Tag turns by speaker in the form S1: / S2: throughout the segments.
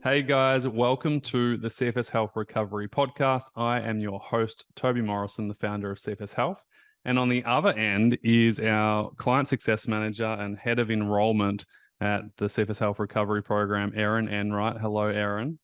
S1: Hey guys, welcome to the CFS Health Recovery Podcast. I am your host, Toby Morrison, the founder of CFS Health. And on the other end is our client success manager and head of enrollment at the CFS Health Recovery Program, Erin Enright. Hello, Erin.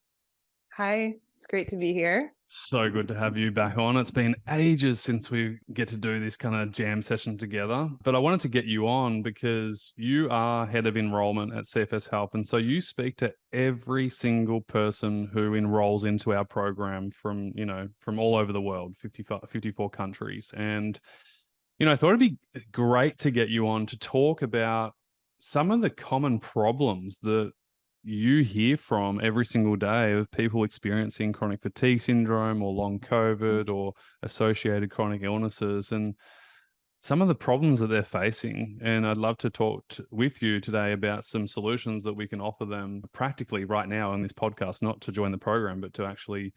S2: Hi, it's great to be here.
S1: So good to have you back on. It's been ages since we get to do this kind of jam session together, but I wanted to get you on because you are head of enrollment at CFS Health. And so you speak to every single person who enrolls into our program from all over the world, 54 countries. And, I thought it'd be great to get you on to talk about some of the common problems that you hear from every single day of people experiencing chronic fatigue syndrome or long COVID or associated chronic illnesses and some of the problems that they're facing. And I'd love to talk with you today about some solutions that we can offer them practically right now in this podcast, not to join the program, but to actually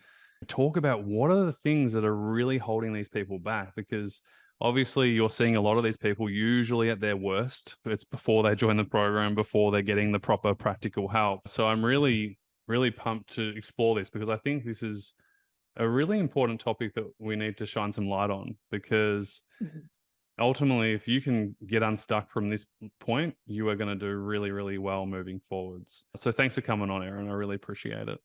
S1: talk about what are the things that are really holding these people back, because obviously you're seeing a lot of these people usually at their worst. It's before they join the program, before they're getting the proper practical help. So I'm really, really pumped to explore this because I think this is a really important topic that we need to shine some light on, because ultimately, if you can get unstuck from this point, you are going to do really, really well moving forwards. So thanks for coming on, Erin. I really appreciate it.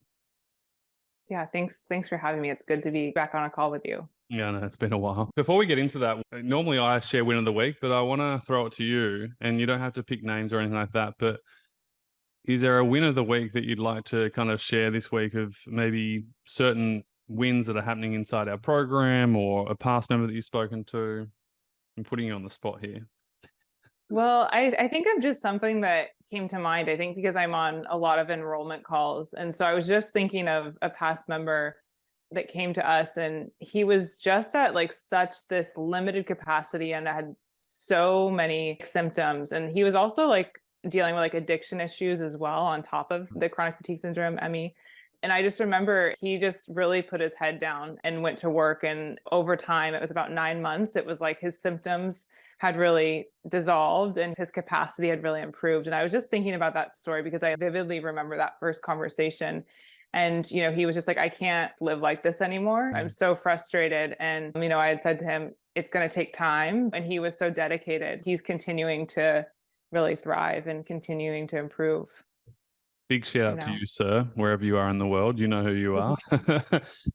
S2: Yeah, thanks for having me. It's good to be back on a call with you.
S1: Yeah, no, it's been a while. Before we get into that, normally I share win of the week, but I want to throw it to you, and you don't have to pick names or anything like that, but is there a win of the week that you'd like to kind of share this week of maybe certain wins that are happening inside our program or a past member that you've spoken to? I'm putting you on the spot here.
S2: Well, I think of just something that came to mind, I think because I'm on a lot of enrollment calls. And so I was just thinking of a past member that came to us, and he was just at like such this limited capacity and had so many symptoms. And he was also like dealing with like addiction issues as well on top of the chronic fatigue syndrome, ME. And I just remember he just really put his head down and went to work. And over time, it was about 9 months, it was like his symptoms had really dissolved and his capacity had really improved. And I was just thinking about that story because I vividly remember that first conversation. And, he was just like, I can't live like this anymore. I'm so frustrated. And, I had said to him, it's going to take time. And he was so dedicated. He's continuing to really thrive and continuing to improve.
S1: Big shout out to you, sir, wherever you are in the world. You know who you are.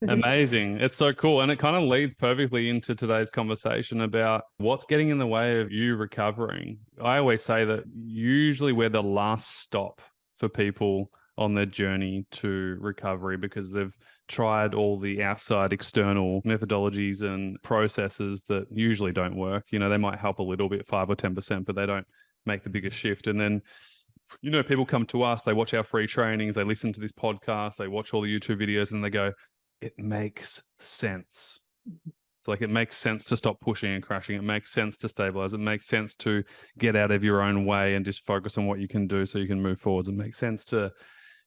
S1: Amazing. It's so cool. And it kind of leads perfectly into today's conversation about what's getting in the way of you recovering. I always say that usually we're the last stop for people on their journey to recovery because they've tried all the outside external methodologies and processes that usually don't work. They might help a little bit, 5 or 10%, but they don't make the biggest shift. And then people come to us, they watch our free trainings, they listen to this podcast, they watch all the YouTube videos, and they go, it makes sense. Like, it makes sense to stop pushing and crashing. It makes sense to stabilize. It makes sense to get out of your own way and just focus on what you can do so you can move forwards. It makes sense to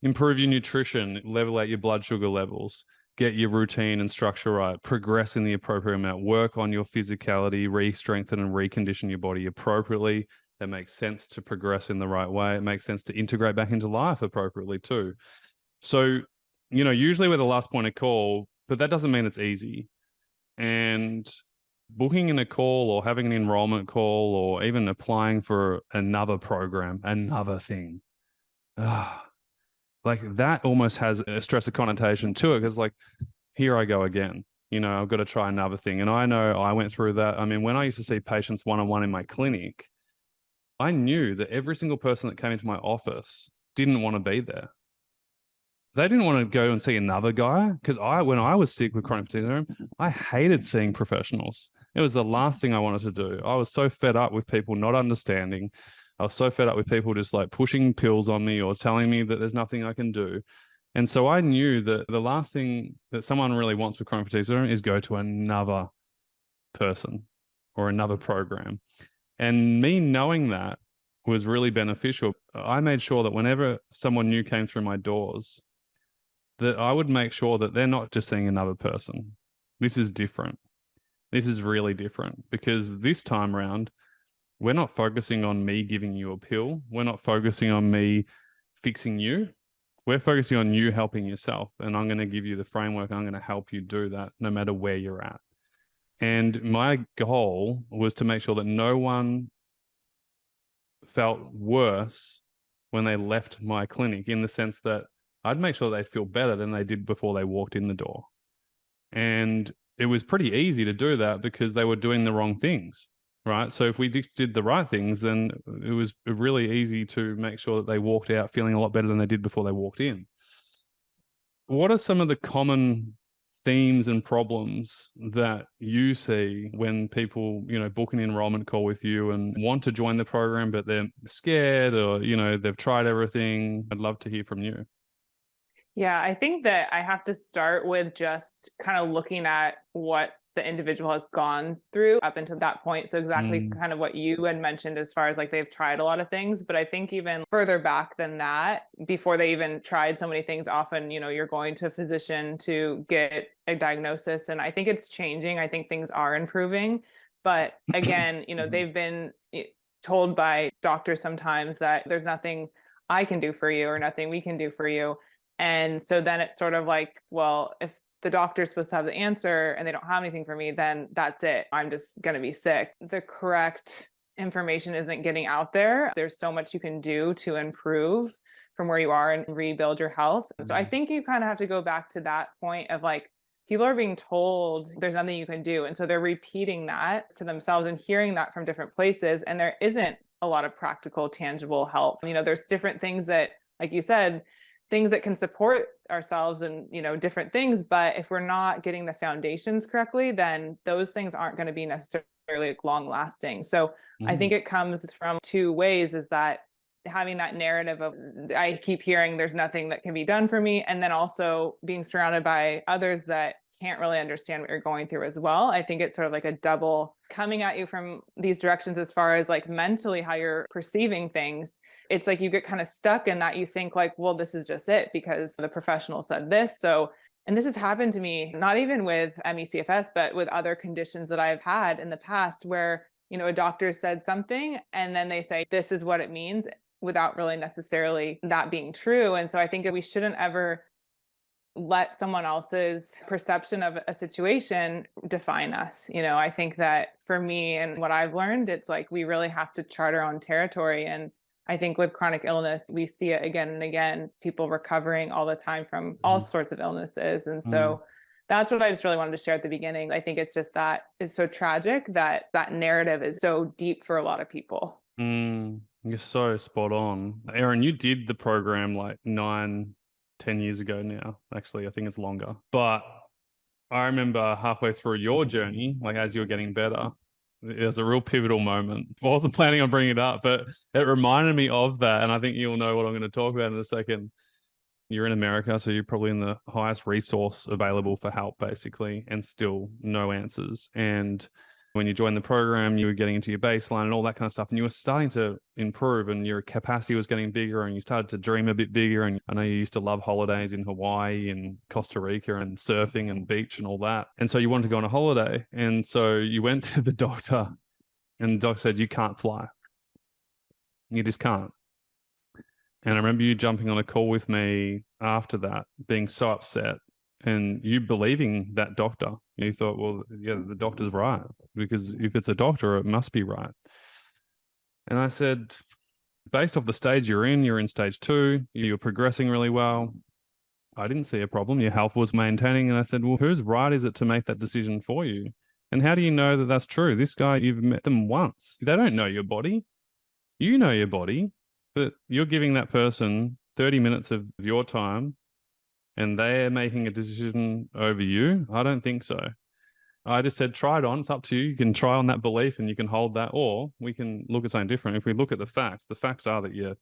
S1: improve your nutrition, level out your blood sugar levels, get your routine and structure right, progress in the appropriate amount, work on your physicality, re-strengthen and recondition your body appropriately. It makes sense to progress in the right way. It makes sense to integrate back into life appropriately too. So, usually we're the last point of call, but that doesn't mean it's easy. And booking in a call or having an enrollment call or even applying for another program, another thing, like that almost has a stress connotation to it because like, here I go again. I've got to try another thing. And I know I went through that. I mean, when I used to see patients one-on-one in my clinic, I knew that every single person that came into my office didn't want to be there. They didn't want to go and see another guy because when I was sick with chronic fatigue syndrome, I hated seeing professionals. It was the last thing I wanted to do. I was so fed up with people not understanding. I was so fed up with people just like pushing pills on me or telling me that there's nothing I can do. And so I knew that the last thing that someone really wants with chronic fatigue syndrome is go to another person or another program. And me knowing that was really beneficial. I made sure that whenever someone new came through my doors, that I would make sure that they're not just seeing another person. This is different. This is really different because this time around, we're not focusing on me giving you a pill. We're not focusing on me fixing you. We're focusing on you helping yourself. And I'm going to give you the framework. I'm going to help you do that no matter where you're at. And my goal was to make sure that no one felt worse when they left my clinic, in the sense that I'd make sure they'd feel better than they did before they walked in the door. And it was pretty easy to do that because they were doing the wrong things, right? So if we just did the right things, then it was really easy to make sure that they walked out feeling a lot better than they did before they walked in. What are some of the common themes and problems that you see when people, book an enrollment call with you and want to join the program, but they're scared, or, they've tried everything? I'd love to hear from you.
S2: Yeah, I think that I have to start with just kind of looking at what the individual has gone through up until that point. So exactly kind of what you had mentioned as far as like they've tried a lot of things, but I think even further back than that, before they even tried so many things, often, you're going to a physician to get a diagnosis. And I think it's changing. I think things are improving. But again, they've been told by doctors sometimes that there's nothing I can do for you or nothing we can do for you. And so then it's sort of like, well, if the doctor's supposed to have the answer and they don't have anything for me, then that's it. I'm just going to be sick. The correct information isn't getting out there. There's so much you can do to improve from where you are and rebuild your health. So I think you kind of have to go back to that point of like, people are being told there's nothing you can do. And so they're repeating that to themselves and hearing that from different places. And there isn't a lot of practical, tangible help. There's different things that, like you said, things that can support ourselves and, different things. But if we're not getting the foundations correctly, then those things aren't going to be necessarily long lasting. So I think it comes from two ways, is that having that narrative of, I keep hearing there's nothing that can be done for me. And then also being surrounded by others that can't really understand what you're going through as well. I think it's sort of like a double coming at you from these directions as far as like mentally how you're perceiving things. It's like you get kind of stuck in that. You think like, well, this is just it because the professional said this. So, and this has happened to me, not even with ME/CFS, but with other conditions that I've had in the past where, a doctor said something and then they say, this is what it means, without really necessarily that being true. And so I think we shouldn't ever let someone else's perception of a situation define us. I think that for me and what I've learned, it's like we really have to chart our own territory. And I think with chronic illness, we see it again and again, people recovering all the time from all sorts of illnesses. And so that's what I just really wanted to share at the beginning. I think it's just that it's so tragic that that narrative is so deep for a lot of people.
S1: You're so spot on. Erin, you did the program like 10 years ago now. Actually, I think it's longer. But I remember halfway through your journey, like as you were getting better, it was a real pivotal moment. I wasn't planning on bringing it up, but it reminded me of that. And I think you'll know what I'm going to talk about in a second. You're in America, so you're probably in the highest resource available for help, basically, and still no answers. And when you joined the program, you were getting into your baseline and all that kind of stuff, and you were starting to improve, and your capacity was getting bigger, and you started to dream a bit bigger. And I know you used to love holidays in Hawaii and Costa Rica and surfing and beach and all that. And so you wanted to go on a holiday. And so you went to the doctor, and the doctor said, you can't fly. You just can't. And I remember you jumping on a call with me after that, being so upset, and you believing that doctor. You thought, well, yeah, the doctor's right, because if it's a doctor, it must be right. And I said, based off the stage you're in stage 2, you're progressing really well. I didn't see a problem. Your health was maintaining. And I said, well, whose right is it to make that decision for you? And how do you know that that's true? This guy, you've met them once. They don't know your body. You know your body. But you're giving that person 30 minutes of your time and they're making a decision over you? I don't think so. I just said, try it on. It's up to you. You can try on that belief and you can hold that, or we can look at something different. If we look at the facts are that you're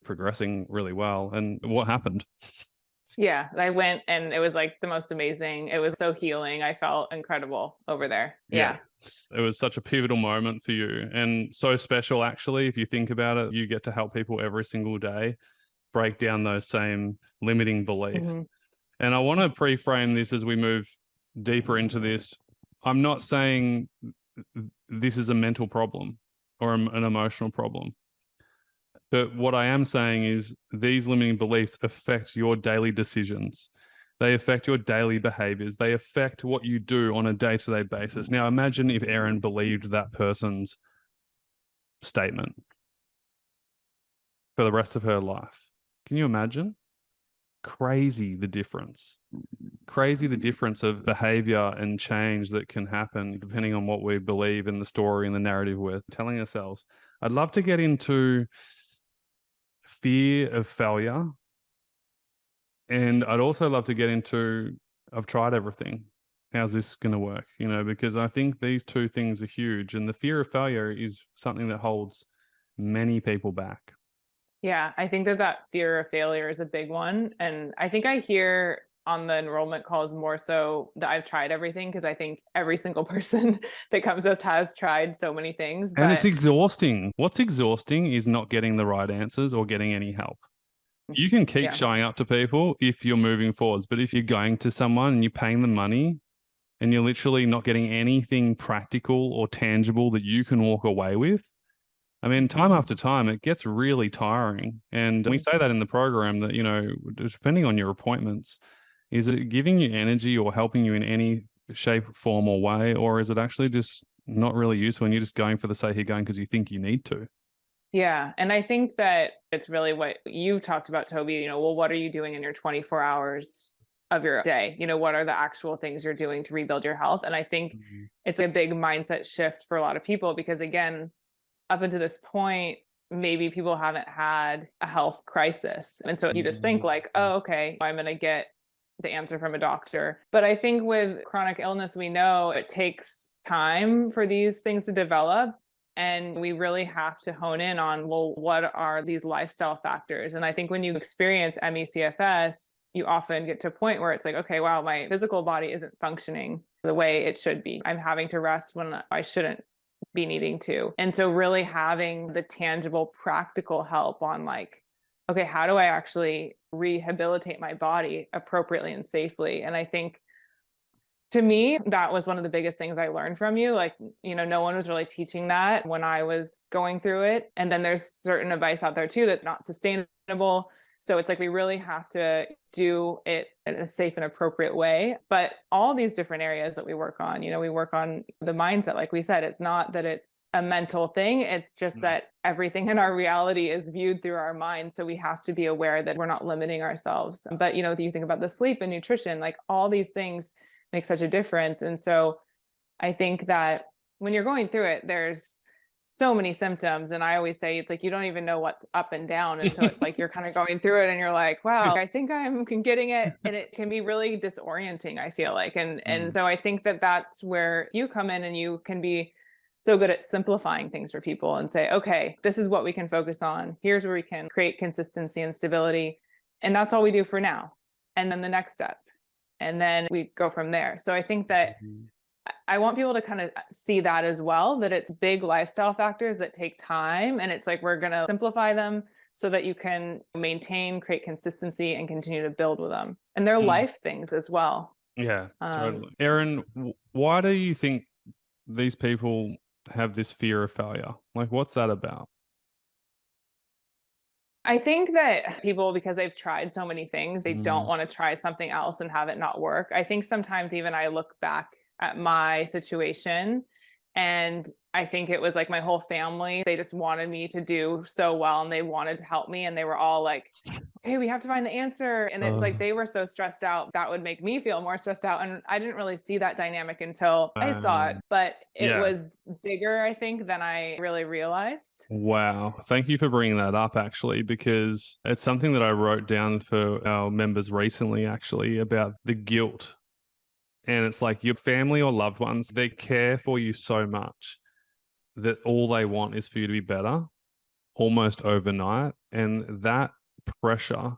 S1: progressing really well. And what happened?
S2: Yeah, I went and it was like the most amazing. It was so healing. I felt incredible over there. Yeah.
S1: It was such a pivotal moment for you, and so special, actually. If you think about it, you get to help people every single day break down those same limiting beliefs. And I want to pre-frame this as we move deeper into this. I'm not saying this is a mental problem or an emotional problem. But what I am saying is these limiting beliefs affect your daily decisions. They affect your daily behaviors. They affect what you do on a day-to-day basis. Now, imagine if Erin believed that person's statement for the rest of her life. Can you imagine? Crazy the difference. Crazy the difference of behavior and change that can happen depending on what we believe in the story and the narrative we're telling ourselves. I'd love to get into fear of failure. And I'd also love to get into, I've tried everything. How's this going to work? Because I think these two things are huge. And the fear of failure is something that holds many people back.
S2: Yeah, I think that fear of failure is a big one. And I think I hear on the enrollment calls more so that I've tried everything, because I think every single person that comes to us has tried so many things.
S1: And it's exhausting. What's exhausting is not getting the right answers or getting any help. You can keep showing up to people if you're moving forwards, but if you're going to someone and you're paying them money and you're literally not getting anything practical or tangible that you can walk away with, I mean, time after time, it gets really tiring. And we say that in the program that, depending on your appointments, is it giving you energy or helping you in any shape, form, or way? Or is it actually just not really useful and you're just going for the sake of going because you think you need to?
S2: Yeah. And I think that it's really what you talked about, Toby, well, what are you doing in your 24 hours of your day? What are the actual things you're doing to rebuild your health? And I think it's a big mindset shift for a lot of people, because again, up until this point, maybe people haven't had a health crisis. And so you just think like, oh, okay, I'm going to get the answer from a doctor. But I think with chronic illness, we know it takes time for these things to develop. And we really have to hone in on, well, what are these lifestyle factors? And I think when you experience ME/CFS, you often get to a point where it's like, okay, wow, my physical body isn't functioning the way it should be. I'm having to rest when I shouldn't be needing to. And so really having the tangible, practical help on like, okay, how do I actually rehabilitate my body appropriately and safely? And I think to me, that was one of the biggest things I learned from you. Like, no one was really teaching that when I was going through it. And then there's certain advice out there too that's not sustainable. So it's like we really have to do it in a safe and appropriate way. But all these different areas that we work on, we work on the mindset. Like we said, it's not that it's a mental thing. It's just that everything in our reality is viewed through our minds. So we have to be aware that we're not limiting ourselves. But, you think about the sleep and nutrition, like all these things make such a difference. And so I think that when you're going through it, there's so many symptoms. And I always say, it's like, you don't even know what's up and down. And so it's like, you're kind of going through it and you're like, wow, I think I'm getting it. And it can be really disorienting, I feel like. And so I think that that's where you come in, and you can be so good at simplifying things for people and say, okay, this is what we can focus on. Here's where we can create consistency and stability. And that's all we do for now. And then the next step. And then we go from there. So I think that I want people to kind of see that as well, that it's big lifestyle factors that take time. And it's like, we're going to simplify them so that you can maintain, create consistency, and continue to build with them. And they're life things as well.
S1: Yeah, totally. Erin, why do you think these people have this fear of failure? Like, what's that about?
S2: I think that people, because they've tried so many things, they don't want to try something else and have it not work. I think sometimes even I look back at my situation, and I think it was like my whole family, they just wanted me to do so well, and they wanted to help me. And they were all like, okay, we have to find the answer. And it's like, they were so stressed out, that would make me feel more stressed out. And I didn't really see that dynamic until I saw it, but it was bigger, I think, than I really realized.
S1: Wow. Thank you for bringing that up, actually, because it's something that I wrote down for our members recently, actually, about the guilt. And it's like your family or loved ones, they care for you so much that all they want is for you to be better almost overnight. And that pressure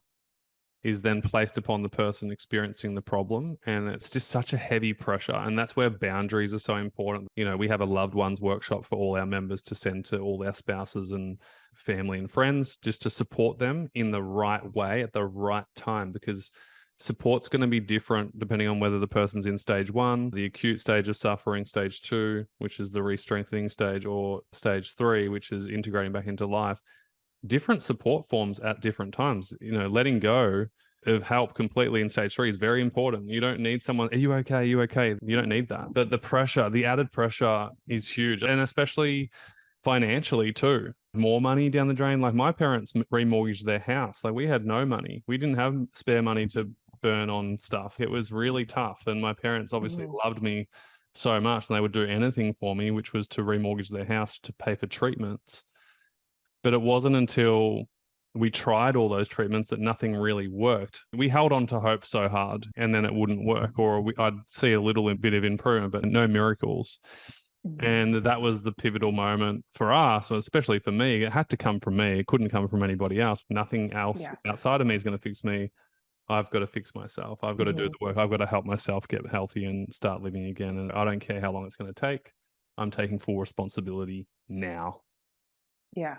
S1: is then placed upon the person experiencing the problem. And it's just such a heavy pressure. And that's where boundaries are so important. We have a loved ones workshop for all our members to send to all their spouses and family and friends, just to support them in the right way at the right time, because Support's going to be different depending on whether the person's in stage 1, the acute stage of suffering, stage 2, which is the re-strengthening stage, or stage 3, which is integrating back into life. Different support forms at different times. Letting go of help completely in stage 3 is very important. You don't need someone, are you okay? Are you okay? You don't need that. But the added pressure is huge. And especially financially too. More money down the drain. Like my parents remortgaged their house. Like we had no money. We didn't have spare money to burn on stuff. It was really tough. And my parents obviously loved me so much, and they would do anything for me, which was to remortgage their house to pay for treatments. But it wasn't until we tried all those treatments that nothing really worked. We held on to hope so hard, and then it wouldn't work, or I'd see a little bit of improvement, but no miracles. And that was the pivotal moment for us, especially for me. It had to come from me. It couldn't come from anybody else. Nothing else outside of me is going to fix me. I've got to fix myself. I've got to do the work. I've got to help myself get healthy and start living again. And I don't care how long it's going to take. I'm taking full responsibility now.
S2: Yeah.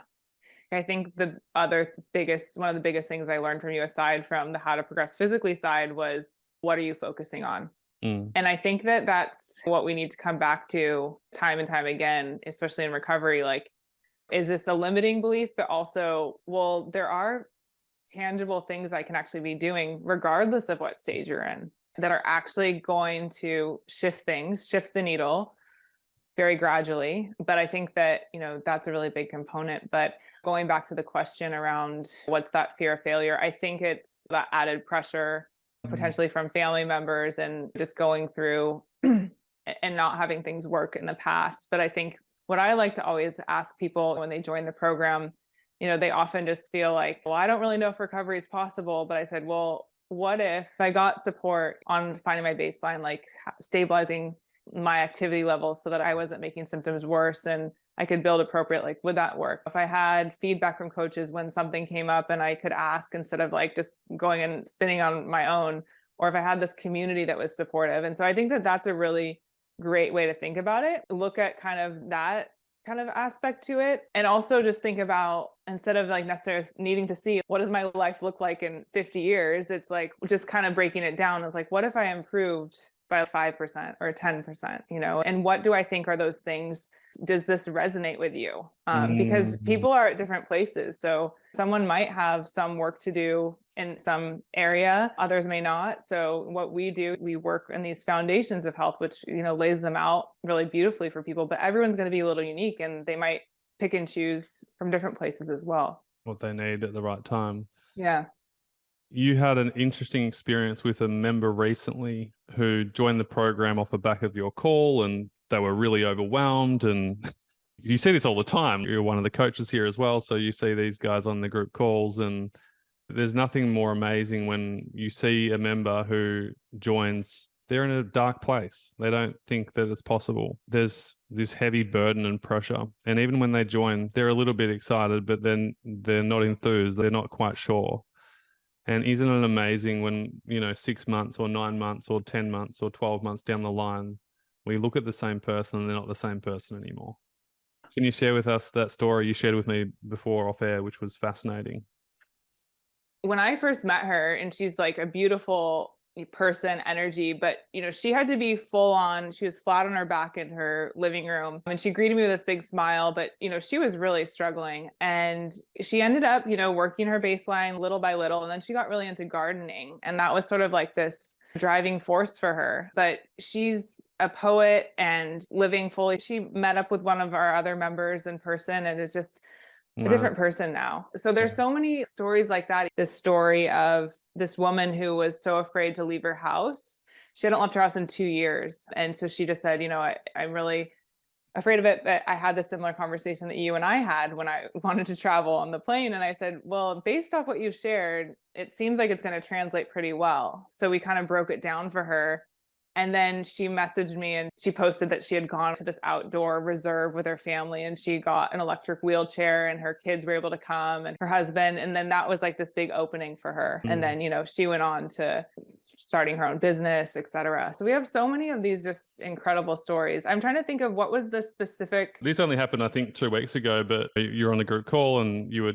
S2: I think one of the biggest things I learned from you, aside from the how to progress physically side, was what are you focusing on? And I think that that's what we need to come back to time and time again, especially in recovery. Like, is this a limiting belief? But also, well, there are tangible things I can actually be doing regardless of what stage you're in that are actually going to shift the needle very gradually. But I think that, that's a really big component. But going back to the question around what's that fear of failure, I think it's that added pressure potentially from family members and just going through and not having things work in the past. But I think what I like to always ask people when they join the program, they often just feel like, well, I don't really know if recovery is possible. But I said, well, what if I got support on finding my baseline, like stabilizing my activity levels so that I wasn't making symptoms worse and I could build appropriate, like, would that work? If I had feedback from coaches when something came up and I could ask instead of like just going and spinning on my own, or if I had this community that was supportive. And so I think that that's a really great way to think about it. Look at kind of that kind of aspect to it. And also just think about, instead of like necessarily needing to see what does my life look like in 50 years, it's like just kind of breaking it down. It's like, what if I improved by 5% or 10%, and what do I think are those things? Does this resonate with you? Because people are at different places. So someone might have some work to do in some area, others may not. So what we do, we work in these foundations of health, which, lays them out really beautifully for people, but everyone's going to be a little unique and they might pick and choose from different places as well.
S1: What they need at the right time.
S2: Yeah.
S1: You had an interesting experience with a member recently who joined the program off the back of your call, and they were really overwhelmed. And you see this all the time. You're one of the coaches here as well. So you see these guys on the group calls, and there's nothing more amazing when you see a member who joins, they're in a dark place. They don't think that it's possible. There's this heavy burden and pressure. And even when they join, they're a little bit excited, but then they're not enthused. They're not quite sure. And isn't it amazing when, 6 months or 9 months or 10 months or 12 months down the line, we look at the same person and they're not the same person anymore. Can you share with us that story you shared with me before off air, which was fascinating?
S2: When I first met her, and she's like a beautiful person, energy, but she had to be full on. She was flat on her back in her living room, and she greeted me with this big smile, but she was really struggling. And she ended up working her baseline little by little, and then she got really into gardening, and that was sort of like this driving force for her. But she's a poet and living fully. She met up with one of our other members in person, and is just a different person now. So there's so many stories like that. This story of this woman who was so afraid to leave her house. She hadn't left her house in 2 years. And so she just said, I'm really afraid of it. But I had this similar conversation that you and I had when I wanted to travel on the plane. And I said, well, based off what you shared, it seems like it's going to translate pretty well. So we kind of broke it down for her. And then she messaged me and she posted that she had gone to this outdoor reserve with her family, and she got an electric wheelchair and her kids were able to come, and her husband. And then that was like this big opening for her. And then, she went on to starting her own business, etc. So we have so many of these just incredible stories. I'm trying to think of what was the specific.
S1: This only happened, I think, 2 weeks ago, but you're on a group call and you were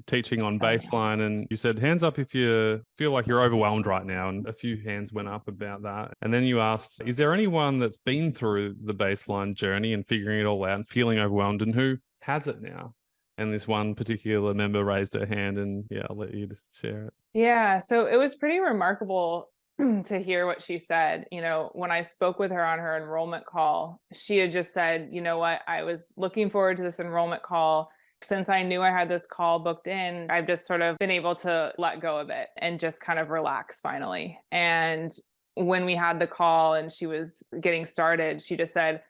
S1: teaching on
S2: Oh, yeah.
S1: baseline, and you said, hands up if you feel like you're overwhelmed right now. And a few hands went up about that. And then you asked, is there anyone that's been through the baseline journey and figuring it all out and feeling overwhelmed, and who has it now? And this one particular member raised her hand, and yeah, I'll let you share it.
S2: Yeah. So it was pretty remarkable to hear what she said. When I spoke with her on her enrollment call, she had just said, you know what, I was looking forward to this enrollment call. Since I knew I had this call booked in, I've just sort of been able to let go of it and just kind of relax finally. And when we had the call and she was getting started, she just said,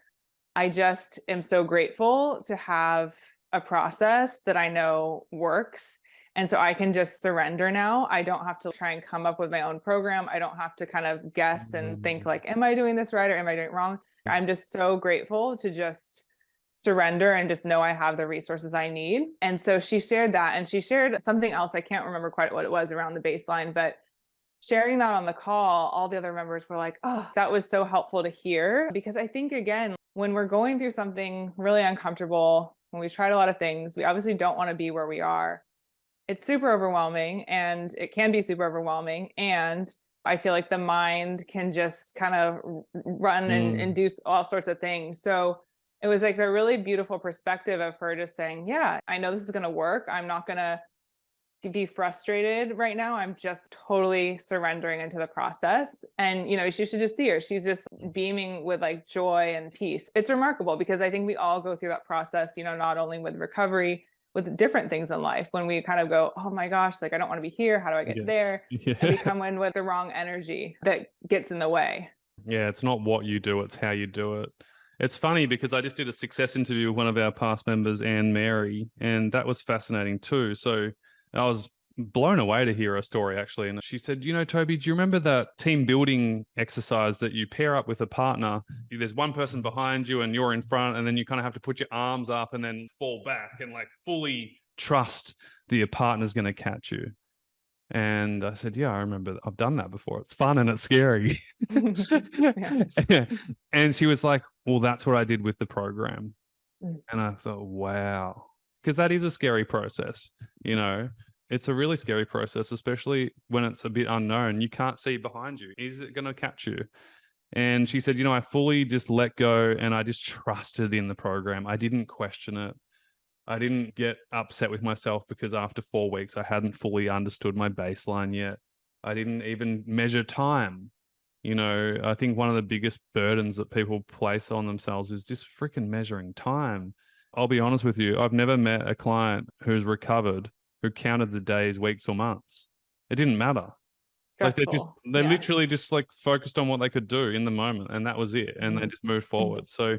S2: I just am so grateful to have a process that I know works. And so I can just surrender now. I don't have to try and come up with my own program. I don't have to kind of guess and think like, am I doing this right or am I doing it wrong? I'm just so grateful to just surrender and just know I have the resources I need. And so she shared that, and she shared something else. I can't remember quite what it was around the baseline, but sharing that on the call, all the other members were like, oh, that was so helpful to hear. Because I think, again, when we're going through something really uncomfortable, when we've tried a lot of things, we obviously don't want to be where we are. It's super overwhelming, and it can be super overwhelming. And I feel like the mind can just kind of run and do all sorts of things. So it was like the really beautiful perspective of her just saying, yeah, I know this is going to work. I'm not going to be frustrated right now. I'm just totally surrendering into the process. And, you should just see her. She's just beaming with like joy and peace. It's remarkable because I think we all go through that process, not only with recovery, with different things in life, when we kind of go, oh my gosh, like I don't want to be here. How do I get there? And we come in with the wrong energy that gets in the way.
S1: Yeah, it's not what you do, it's how you do it. It's funny because I just did a success interview with one of our past members, Anne Mary, and that was fascinating too. So I was blown away to hear her story, actually. And she said, Toby, do you remember that team building exercise that you pair up with a partner? There's one person behind you and you're in front, and then you kind of have to put your arms up and then fall back and like fully trust that your partner's going to catch you. And I said, yeah, I remember. I've done that before. It's fun and it's scary. And she was like, well, that's what I did with the program. And I thought, wow, because that is a scary process. It's a really scary process, especially when it's a bit unknown. You can't see behind you. Is it going to catch you? And she said, I fully just let go and I just trusted in the program. I didn't question it. I didn't get upset with myself because after 4 weeks, I hadn't fully understood my baseline yet. I didn't even measure time. I think one of the biggest burdens that people place on themselves is just freaking measuring time. I'll be honest with you. I've never met a client who's recovered who counted the days, weeks, or months. It didn't matter.
S2: Stressful.
S1: They literally just like focused on what they could do in the moment, and that was it. And they just moved forward. So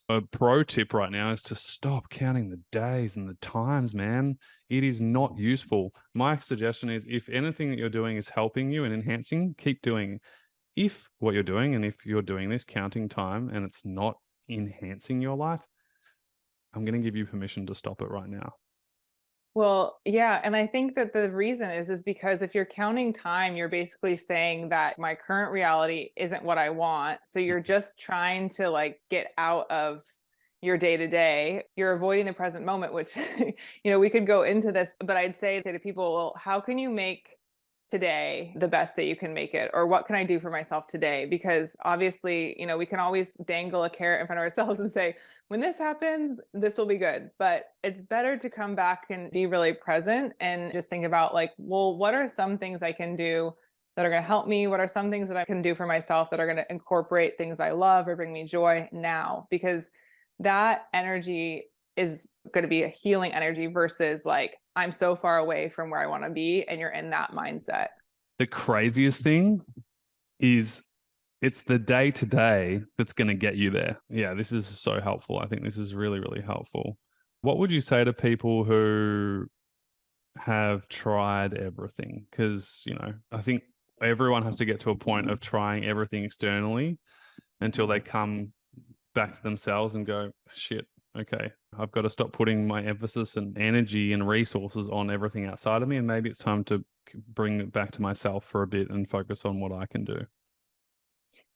S1: a pro tip right now is to stop counting the days and the times, man. It is not useful. My suggestion is, if anything that you're doing is helping you and enhancing, keep doing. If what you're doing, and if you're doing this counting time and it's not enhancing your life, I'm going to give you permission to stop it right now.
S2: Well, yeah. And I think that the reason is because if you're counting time, you're basically saying that my current reality isn't what I want. So you're just trying to like get out of your day to day. You're avoiding the present moment, which, we could go into this, but I'd say to people, well, how can you make today the best day you can make it? Or what can I do for myself today? Because obviously, we can always dangle a carrot in front of ourselves and say, when this happens, this will be good. But it's better to come back and be really present and just think about like, well, what are some things I can do that are going to help me? What are some things that I can do for myself that are going to incorporate things I love or bring me joy now? Because that energy is going to be a healing energy versus like, I'm so far away from where I want to be, and you're in that mindset.
S1: The craziest thing is it's the day to day that's going to get you there. Yeah, this is so helpful. I think this is really, really helpful. What would you say to people who have tried everything? Because, I think everyone has to get to a point of trying everything externally until they come back to themselves and go, shit, okay, I've got to stop putting my emphasis and energy and resources on everything outside of me. And maybe it's time to bring it back to myself for a bit and focus on what I can do.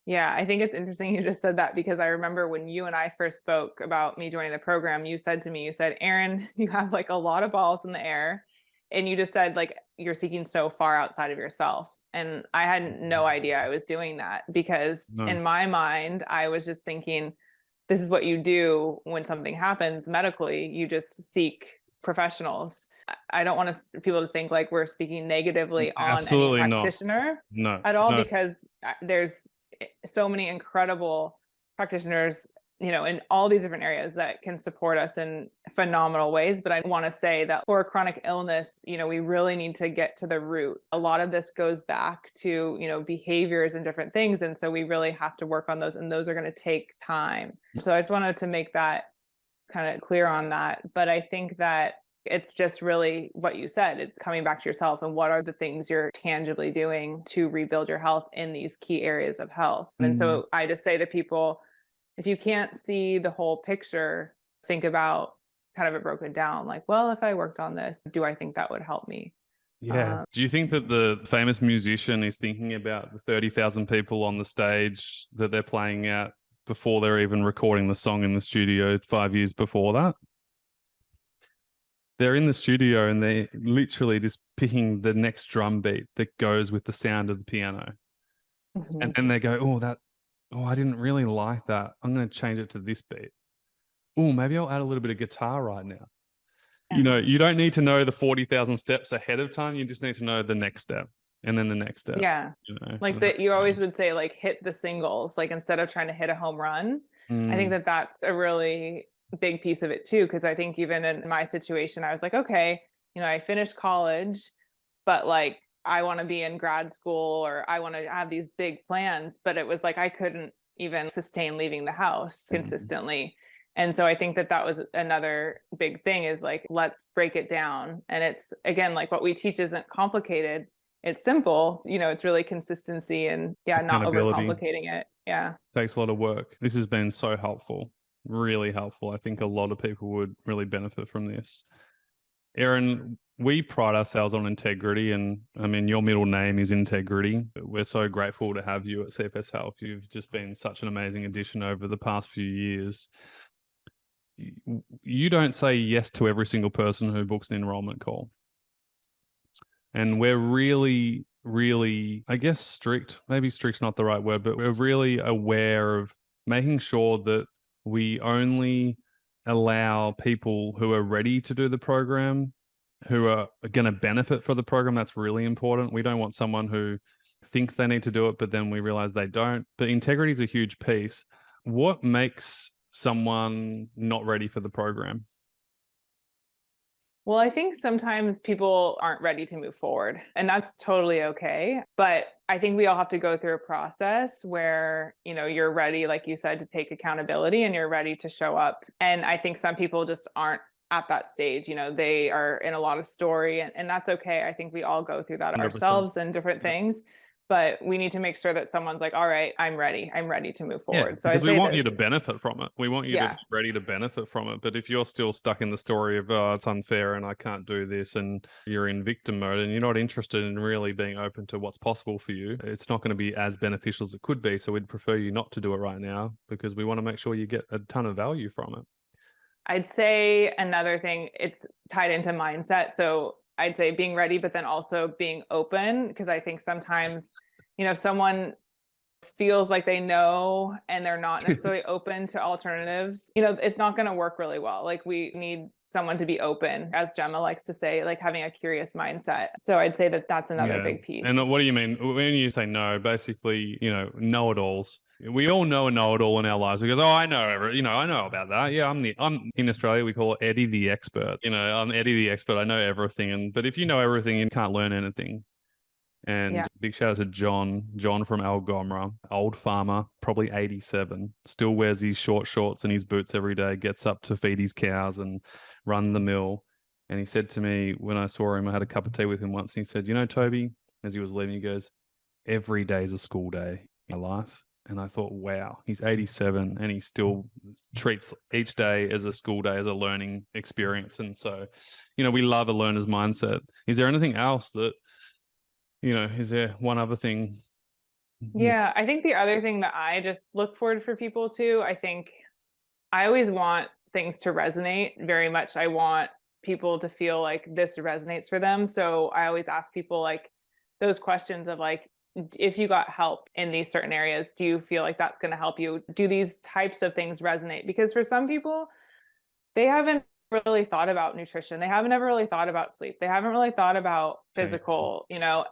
S2: Yeah, I think it's interesting you just said that, because I remember when you and I first spoke about me joining the program, you said to me, Aaron, you have like a lot of balls in the air And you just said like you're seeking so far outside of yourself. And I had no idea I was doing that, because
S1: No.
S2: in my mind, I was just thinking, this is what you do when something happens medically. You just seek professionals. I don't want people to think like we're speaking negatively on any
S1: Absolutely not.
S2: practitioner
S1: No,
S2: at all,
S1: no.
S2: because there's so many incredible practitioners, in all these different areas that can support us in phenomenal ways. But I want to say that for chronic illness, we really need to get to the root. A lot of this goes back to, behaviors and different things. And so we really have to work on those, and those are going to take time. So I just wanted to make that kind of clear on that. But I think that it's just really what you said. It's coming back to yourself and what are the things you're tangibly doing to rebuild your health in these key areas of health. And so I just say to people, if you can't see the whole picture, think about kind of it broken down. Like, well, if I worked on this, do I think that would help me?
S1: Yeah. Do you think that the famous musician is thinking about the 30,000 people on the stage that they're playing at before they're even recording the song in the studio 5 years before that? They're in the studio and they're literally just picking the next drum beat that goes with the sound of the piano.
S2: Mm-hmm.
S1: And then they go, I didn't really like that. I'm going to change it to this beat. Oh, maybe I'll add a little bit of guitar right now.
S2: Yeah.
S1: You don't need to know the 40,000 steps ahead of time. You just need to know the next step and then the next step.
S2: Yeah. Like that you always would say, like, hit the singles, like instead of trying to hit a home run. I think that that's a really big piece of it too. Cause I think even in my situation, I was like, okay, I finished college, but like, I want to be in grad school, or I want to have these big plans, but it was like, I couldn't even sustain leaving the house consistently. And so I think that that was another big thing, is like, let's break it down. And it's, again, like what we teach isn't complicated. It's simple, it's really consistency and not overcomplicating it. Yeah.
S1: Takes a lot of work. This has been so helpful, really helpful. I think a lot of people would really benefit from this. Erin, we pride ourselves on integrity, and I mean, your middle name is Integrity. We're so grateful to have you at CFS Health. You've just been such an amazing addition over the past few years. You don't say yes to every single person who books an enrollment call. And we're really, really, I guess, strict. Maybe strict's not the right word, but we're really aware of making sure that we only allow people who are ready to do the program, who are going to benefit from the program. That's really important. We don't want someone who thinks they need to do it, but then we realize they don't. But integrity is a huge piece. What makes someone not ready for the program?
S2: Well, I think sometimes people aren't ready to move forward, and that's totally okay. But I think we all have to go through a process where, you're ready, like you said, to take accountability and you're ready to show up. And I think some people just aren't at that stage. They are in a lot of story, and that's okay. I think we all go through that
S1: 100%.
S2: ourselves and different things. But we need to make sure that someone's like, all right, I'm ready to move forward. So
S1: because we want you to benefit from it. We want you to be ready to benefit from it. But if you're still stuck in the story of, it's unfair and I can't do this, and you're in victim mode and you're not interested in really being open to what's possible for you, it's not going to be as beneficial as it could be. So we'd prefer you not to do it right now, because we want to make sure you get a ton of value from it.
S2: I'd say another thing, it's tied into mindset. So I'd say being ready, but then also being open, because I think sometimes, someone feels like they know and they're not necessarily open to alternatives. It's not going to work really well. Like, we need someone to be open, as Gemma likes to say, like having a curious mindset. So I'd say that that's another big piece.
S1: And what do you mean when you say no? Basically, know-it-alls. We all know a know-it-all in our lives, because I know I know about that. Yeah, I'm in Australia, we call it Eddie the expert. I'm Eddie the expert. I know everything. But if you know everything, you can't learn anything. And big shout out to John from Algomra, old farmer, probably 87, still wears his short shorts and his boots every day, gets up to feed his cows and run the mill. And he said to me when I saw him, I had a cup of tea with him once, and he said, Toby, as he was leaving, he goes, every day is a school day in my life. And I thought, wow, he's 87 and he still treats each day as a school day, as a learning experience. And so, we love a learner's mindset. Is there anything else that, is there one other thing?
S2: Yeah, I think the other thing that I just look forward for people too, I think I always want things to resonate very much. I want people to feel like this resonates for them. So I always ask people like those questions of like, if you got help in these certain areas, do you feel like that's going to help you? Do these types of things resonate? Because for some people, they haven't really thought about nutrition. They haven't ever really thought about sleep. They haven't really thought about physical,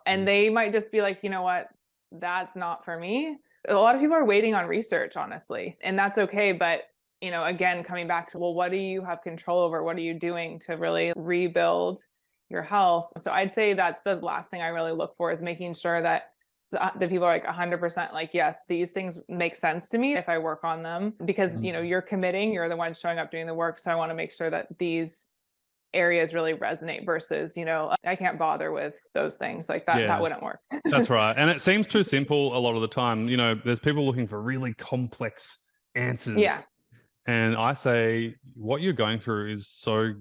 S2: and they might just be like, you know what, that's not for me. A lot of people are waiting on research, honestly, and that's okay. But, again, coming back to, well, what do you have control over? What are you doing to really rebuild your health? So I'd say that's the last thing I really look for, is making sure that the people are like 100% like, yes, these things make sense to me if I work on them, because, you're committing, you're the one showing up doing the work. So I want to make sure that these areas really resonate versus, I can't bother with those things like that. That wouldn't work.
S1: That's right. And it seems too simple a lot of the time. There's people looking for really complex answers.
S2: Yeah.
S1: And I say what you're going through is so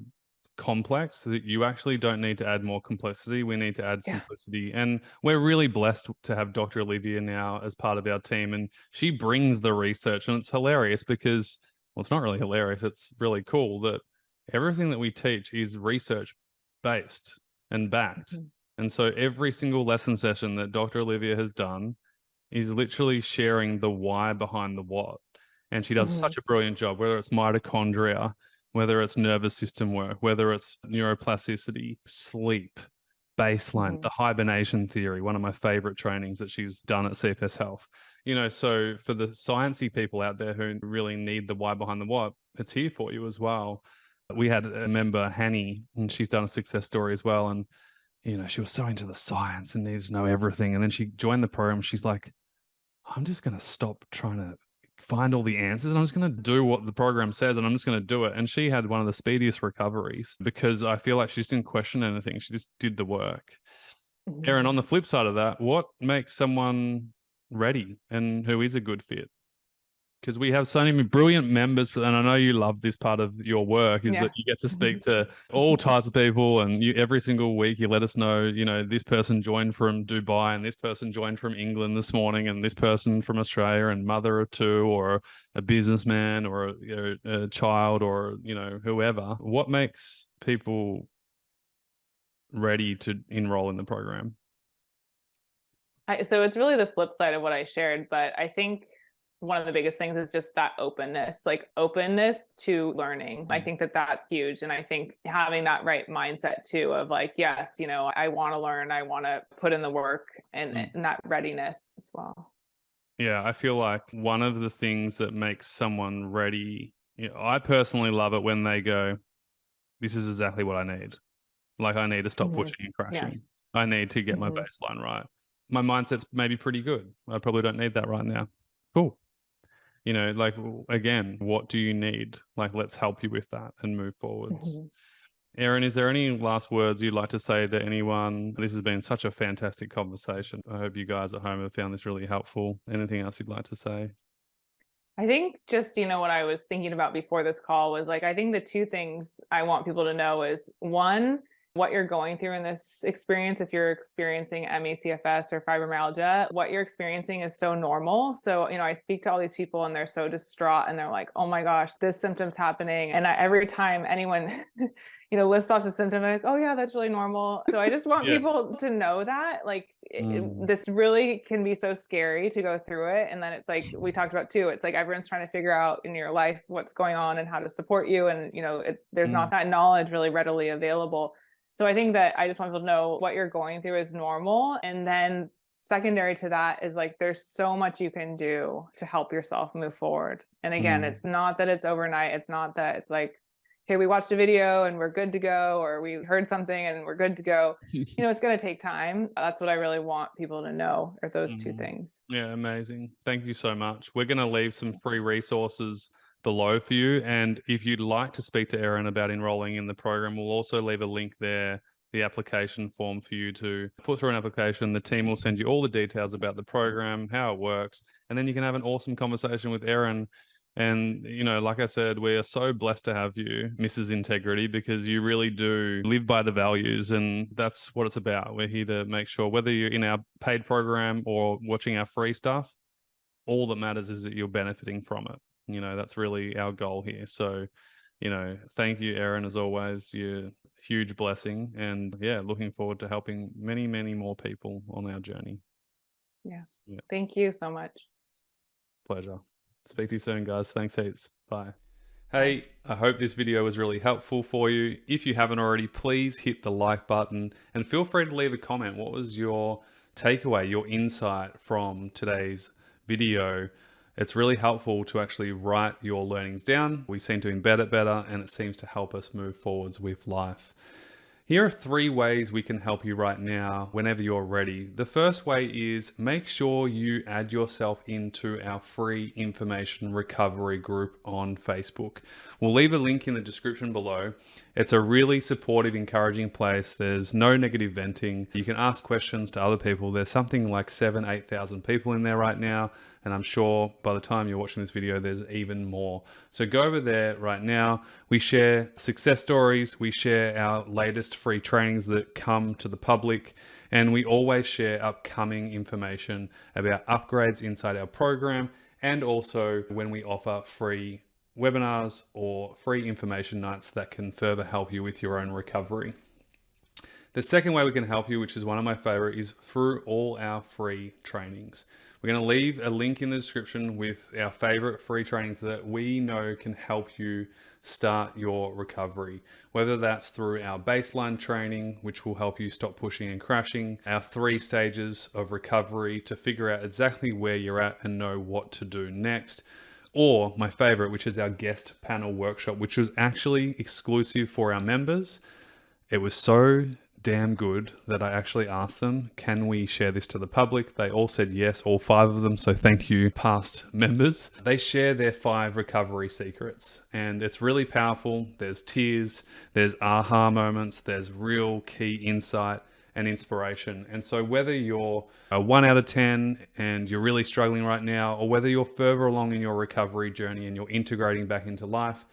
S1: complex that you actually don't need to add more complexity. We need to add simplicity. And we're really blessed to have Dr. Olivia now as part of our team. And she brings the research, and it's hilarious because, well, it's not really hilarious. It's really cool that everything that we teach is research based and backed. And so every single lesson session that Dr. Olivia has done is literally sharing the why behind the what. And she does such a brilliant job, whether it's mitochondria, whether it's nervous system work, whether it's neuroplasticity, sleep, baseline, the hibernation theory, one of my favorite trainings that she's done at CFS Health. So for the sciencey people out there who really need the why behind the what, it's here for you as well. We had a member, Hanny, and she's done a success story as well. And, she was so into the science and needs to know everything. And then she joined the program. She's like, I'm just going to stop trying to find all the answers, and I'm just going to do what the program says, and I'm just going to do it. And she had one of the speediest recoveries because I feel like she just didn't question anything. She just did the work. Erin, on the flip side of that, what makes someone ready and who is a good fit? Because we have so many brilliant members, and I know you love this part of your work, is that you get to speak to all types of people, and every single week you let us know, this person joined from Dubai, and this person joined from England this morning, and this person from Australia, and mother of two, or a businessman, or a child, or, whoever. What makes people ready to enroll in the program?
S2: So it's really the flip side of what I shared, but I think one of the biggest things is just that openness to learning. I think that that's huge. And I think having that right mindset too, of like, yes, I want to learn, I want to put in the work, and that readiness as well.
S1: Yeah, I feel like one of the things that makes someone ready, I personally love it when they go, this is exactly what I need. Like, I need to stop pushing and crashing. I need to get my baseline right. My mindset's maybe pretty good. I probably don't need that right now. Cool. Like, again, what do you need? Like, let's help you with that and move forwards. Erin, is there any last words you'd like to say to anyone? This has been such a fantastic conversation. I hope you guys at home have found this really helpful. Anything else you'd like to say?
S2: I think just, what I was thinking about before this call was like, I think the two things I want people to know is, one, what you're going through in this experience. If you're experiencing ME, CFS, or fibromyalgia, what you're experiencing is so normal. So, I speak to all these people and they're so distraught and they're like, oh my gosh, this symptom's happening. And every time anyone, lists off the symptom, I'm like, oh yeah, that's really normal. So I just want people to know that, like, this really can be so scary to go through it. And then it's like, we talked about too, it's like everyone's trying to figure out in your life what's going on and how to support you. And, there's not that knowledge really readily available. So I think that I just want people to know what you're going through is normal. And then secondary to that is like, there's so much you can do to help yourself move forward. And again, it's not that it's overnight. It's not that it's like, okay, we watched a video and we're good to go, or we heard something and we're good to go. It's going to take time. That's what I really want people to know, are those two things.
S1: Yeah, amazing. Thank you so much. We're going to leave some free resources below for you. And if you'd like to speak to Erin about enrolling in the program, we'll also leave a link there, the application form for you to put through an application. The team will send you all the details about the program, how it works, and then you can have an awesome conversation with Erin. And, like I said, we are so blessed to have you, Mrs. Integrity, because you really do live by the values, and that's what it's about. We're here to make sure, whether you're in our paid program or watching our free stuff, all that matters is that you're benefiting from it. That's really our goal here. So Thank you, Erin, as always. You're a huge blessing. And yeah, looking forward to helping many, many more people on our journey.
S2: Yeah.
S1: Yeah,
S2: Thank you so much.
S1: pleasure. Speak to you soon, guys. Thanks heaps. Bye.
S2: Bye.
S1: Hey, I hope this video was really helpful for you. If you haven't already, please hit the like button and feel free to leave a comment. What was your takeaway, your insight from today's video? It's really helpful to actually write your learnings down. We seem to embed it better and it seems to help us move forwards with life. Here are 3 ways we can help you right now whenever you're ready. The first way is make sure you add yourself into our free information recovery group on Facebook. We'll leave a link in the description below. It's a really supportive, encouraging place. There's no negative venting. You can ask questions to other people. There's something like 8,000 people in there right now. And I'm sure by the time you're watching this video, there's even more. So go over there right now. We share success stories. We share our latest free trainings that come to the public. And we always share upcoming information about upgrades inside our program. And also when we offer free webinars or free information nights that can further help you with your own recovery. The second way we can help you, which is one of my favorite, is through all our free trainings. We're going to leave a link in the description with our favorite free trainings that we know can help you start your recovery. Whether that's through our baseline training, which will help you stop pushing and crashing, our 3 stages of recovery to figure out exactly where you're at and know what to do next. Or my favorite, which is our guest panel workshop, which was actually exclusive for our members. It was so damn good that I actually asked them, can we share this to the public? They all said yes, all 5 of them. So thank you, past members. They share their 5 recovery secrets and it's really powerful. There's tears, there's aha moments, there's real key insight and inspiration. And so whether you're a 1 out of 10 and you're really struggling right now, or whether you're further along in your recovery journey and you're integrating back into life,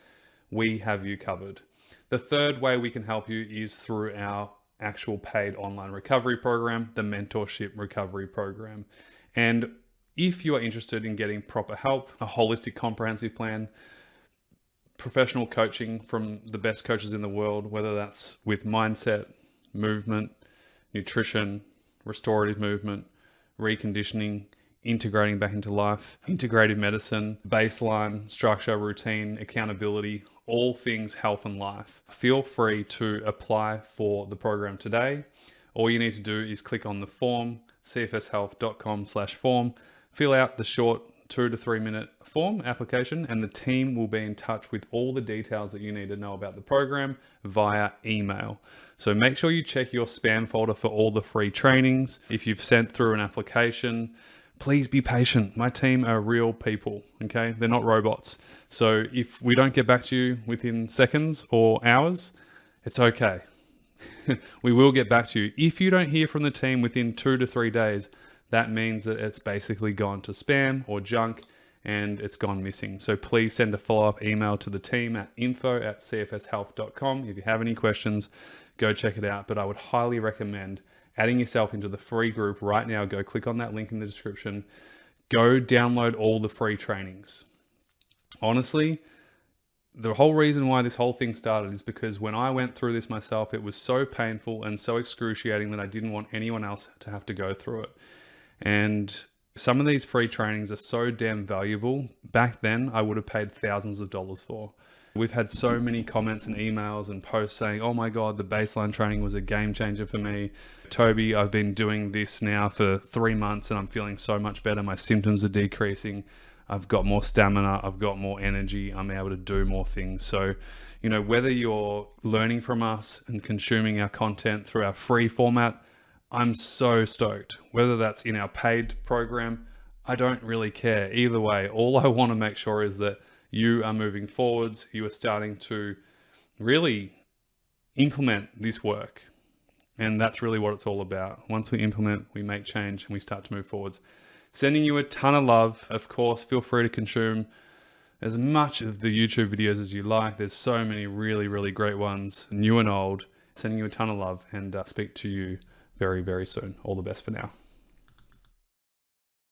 S1: we have you covered. The third way we can help you is through our actual paid online recovery program, the Mentorship Recovery Program. And if you are interested in getting proper help, a holistic comprehensive plan, professional coaching from the best coaches in the world, whether that's with mindset, movement, nutrition, restorative movement, reconditioning, integrating back into life, integrative medicine, baseline, structure, routine, accountability, all things health and life. Feel free to apply for the program today. All you need to do is click on the form, cfshealth.com/form, fill out the short 2 to 3 minute form application, and the team will be in touch with all the details that you need to know about the program via email. So make sure you check your spam folder for all the free trainings. If you've sent through an application, please be patient. My team are real people, okay? They're not robots. So if we don't get back to you within seconds or hours, it's okay. We will get back to you. If you don't hear from the team within 2 to 3 days, that means that it's basically gone to spam or junk and it's gone missing. So please send a follow-up email to the team at info@cfshealth.com. If you have any questions, go check it out. But I would highly recommend adding yourself into the free group right now. Go click on that link in the description. Go download all the free trainings. Honestly, the whole reason why this whole thing started is because when I went through this myself, it was so painful and so excruciating that I didn't want anyone else to have to go through it. And some of these free trainings are so damn valuable. Back then, I would have paid thousands of dollars for. We've had so many comments and emails and posts saying, oh my God, the baseline training was a game changer for me. Toby, I've been doing this now for 3 months and I'm feeling so much better. My symptoms are decreasing. I've got more stamina. I've got more energy. I'm able to do more things. So, whether you're learning from us and consuming our content through our free format, I'm so stoked. Whether that's in our paid program, I don't really care. Either way, all I want to make sure is that you are moving forwards. You are starting to really implement this work. And that's really what it's all about. Once we implement, we make change and we start to move forwards. Sending you a ton of love. Of course, feel free to consume as much of the YouTube videos as you like. There's so many really, really great ones, new and old. Sending you a ton of love and speak to you very, very soon. All the best for now.